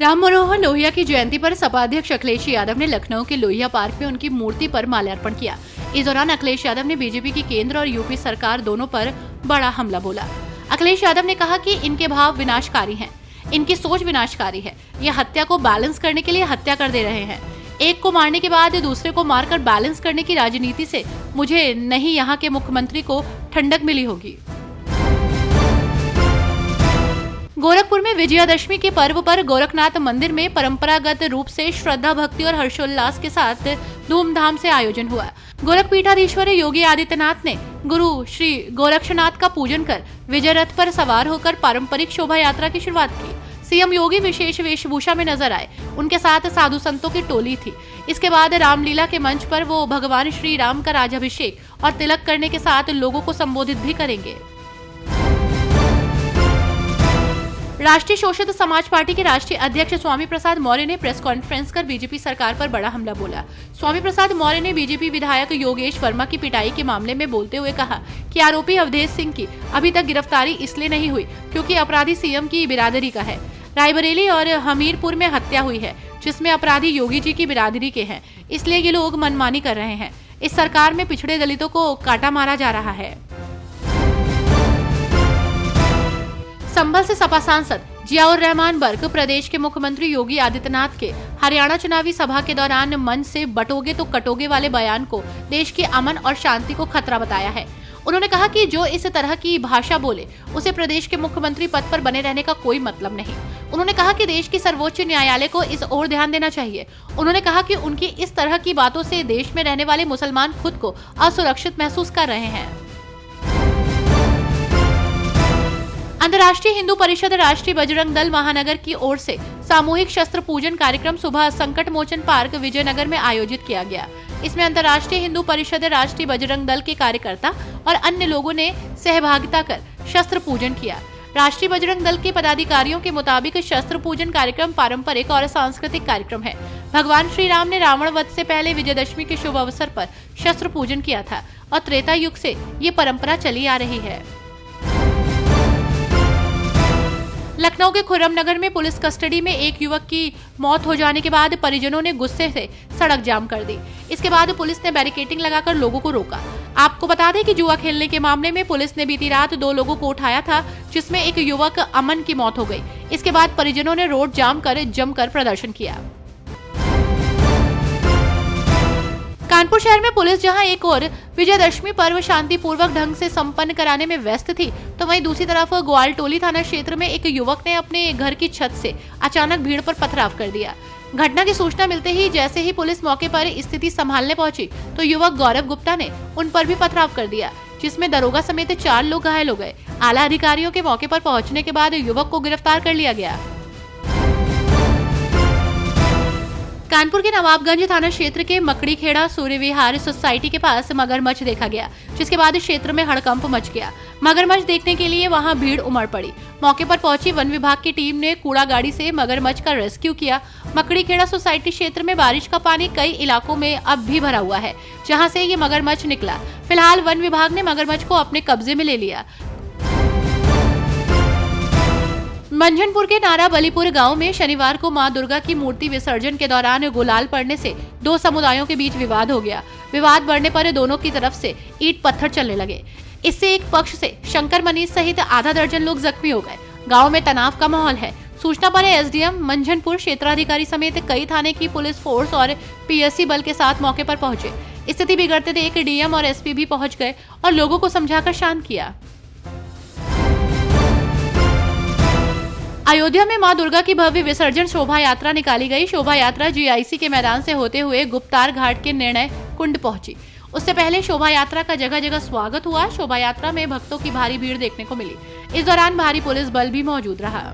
राम मनोहर लोहिया की जयंती पर सपा अध्यक्ष अखिलेश यादव ने लखनऊ के लोहिया पार्क में उनकी मूर्ति पर माल्यार्पण किया। इस दौरान अखिलेश यादव ने बीजेपी की केंद्र और यूपी सरकार दोनों पर बड़ा हमला बोला। अखिलेश यादव ने कहा कि इनके भाव विनाशकारी हैं, इनकी सोच विनाशकारी है। ये हत्या को बैलेंस करने के लिए हत्या कर दे रहे हैं। एक को मारने के बाद दूसरे को मारकर बैलेंस करने की राजनीति से मुझे नहीं यहाँ के मुख्यमंत्री को ठंडक मिली होगी। गोरखपुर में विजयादशमी के पर्व पर गोरखनाथ मंदिर में परंपरागत रूप से श्रद्धा भक्ति और हर्षोल्लास के साथ धूमधाम से आयोजन हुआ। गोरखपीठाधीश्वर योगी आदित्यनाथ ने गुरु श्री गोरक्षनाथ का पूजन कर विजय रथ पर सवार होकर पारंपरिक शोभा यात्रा की शुरुआत की। सीएम योगी विशेष वेशभूषा में नजर आए। उनके साथ साधु संतों की टोली थी। इसके बाद रामलीला के मंच पर वो भगवान श्री राम का राजाभिषेक और तिलक करने के साथ लोगों को संबोधित भी करेंगे। राष्ट्रीय शोषित समाज पार्टी के राष्ट्रीय अध्यक्ष स्वामी प्रसाद मौर्य ने प्रेस कॉन्फ्रेंस कर बीजेपी सरकार पर बड़ा हमला बोला। स्वामी प्रसाद मौर्य ने बीजेपी विधायक योगेश वर्मा की पिटाई के मामले में बोलते हुए कहा कि आरोपी अवधेश सिंह की अभी तक गिरफ्तारी इसलिए नहीं हुई क्योंकि अपराधी सीएम की बिरादरी का है। रायबरेली और हमीरपुर में हत्या हुई है जिसमें अपराधी योगी जी की बिरादरी के हैं, इसलिए ये लोग मनमानी कर रहे हैं। इस सरकार में पिछड़े दलितों को काटा मारा जा रहा है। संभल से सपा सांसद जियाउर रहमान बर्क प्रदेश के मुख्यमंत्री योगी आदित्यनाथ के हरियाणा चुनावी सभा के दौरान मंच से बटोगे तो कटोगे वाले बयान को देश की अमन और शांति को खतरा बताया है। उन्होंने कहा कि जो इस तरह की भाषा बोले उसे प्रदेश के मुख्यमंत्री पद पर बने रहने का कोई मतलब नहीं। उन्होंने कहा कि देश की सर्वोच्च न्यायालय को इस ओर ध्यान देना चाहिए। उन्होंने कहा कि उनकी इस तरह की बातों से देश में रहने वाले मुसलमान खुद को असुरक्षित महसूस कर रहे हैं। अंतर्राष्ट्रीय हिंदू परिषद राष्ट्रीय बजरंग दल महानगर की ओर से सामूहिक शस्त्र पूजन कार्यक्रम सुबह संकट मोचन पार्क विजयनगर में आयोजित किया गया। इसमें अंतर्राष्ट्रीय हिंदू परिषद राष्ट्रीय बजरंग दल के कार्यकर्ता और अन्य लोगों ने सहभागिता कर शस्त्र पूजन किया। राष्ट्रीय बजरंग दल के पदाधिकारियों के मुताबिक शस्त्र पूजन कार्यक्रम पारंपरिक और सांस्कृतिक कार्यक्रम है। भगवान श्री राम ने रावण वध से पहले विजयदशमी के शुभ अवसर पर शस्त्र पूजन किया था और त्रेता युग से ये परंपरा चली आ रही है। लखनऊ के खुर्रम नगर में पुलिस कस्टडी में एक युवक की मौत हो जाने के बाद परिजनों ने गुस्से से सड़क जाम कर दी। इसके बाद पुलिस ने बैरिकेडिंग लगाकर लोगों को रोका। आपको बता दें कि जुआ खेलने के मामले में पुलिस ने बीती रात 2 लोगों को उठाया था, जिसमें एक युवक अमन की मौत हो गई। इसके बाद परिजनों ने रोड जाम कर जमकर प्रदर्शन किया। कानपुर शहर में पुलिस जहां एक और विजयदशमी पर्व शांतिपूर्वक ढंग से संपन्न कराने में व्यस्त थी, तो वहीं दूसरी तरफ ग्वालटोली थाना क्षेत्र में एक युवक ने अपने घर की छत से अचानक भीड़ पर पथराव कर दिया। घटना की सूचना मिलते ही जैसे ही पुलिस मौके पर स्थिति संभालने पहुंची तो युवक गौरव गुप्ता ने उन पर भी पथराव कर दिया, जिसमें दरोगा समेत 4 लोग घायल हो गए। आला अधिकारियों के मौके पर पहुंचने के बाद युवक को गिरफ्तार कर लिया गया। कानपुर के नवाबगंज थाना क्षेत्र के मकड़ीखेड़ा सूर्य विहार सोसाइटी के पास मगरमच्छ देखा गया, जिसके बाद क्षेत्र में हड़कंप मच गया। मगरमच्छ देखने के लिए वहां भीड़ उमड़ पड़ी। मौके पर पहुंची वन विभाग की टीम ने कूड़ा गाड़ी से मगरमच्छ का रेस्क्यू किया। मकड़ीखेड़ा सोसाइटी क्षेत्र में बारिश का पानी कई इलाकों में अब भी भरा हुआ है, जहाँ से ये मगरमच्छ निकला। फिलहाल वन विभाग ने मगरमच्छ को अपने कब्जे में ले लिया। मंझनपुर के नारा बलीपुर गांव में शनिवार को मां दुर्गा की मूर्ति विसर्जन के दौरान गुलाल पड़ने से 2 समुदायों के बीच विवाद हो गया। विवाद बढ़ने पर दोनों की तरफ से ईंट पत्थर चलने लगे। इससे एक पक्ष से शंकर मनीष सहित आधा दर्जन लोग जख्मी हो गए। गांव में तनाव का माहौल है। सूचना पर एसडीएम मंझनपुर क्षेत्राधिकारी समेत कई थाने की पुलिस फोर्स और पीएससी बल के साथ मौके पर पहुंचे। स्थिति बिगड़ते देख डीएम और एसपी भी पहुंच गए और लोगों को समझाकर शांत किया। अयोध्या में मां दुर्गा की भव्य विसर्जन शोभा यात्रा निकाली गई। शोभा यात्रा जीआईसी के मैदान से होते हुए गुप्तार घाट के निर्णय कुंड पहुंची। उससे पहले शोभा यात्रा का जगह जगह स्वागत हुआ। शोभा यात्रा में भक्तों की भारी भीड़ देखने को मिली। इस दौरान भारी पुलिस बल भी मौजूद रहा।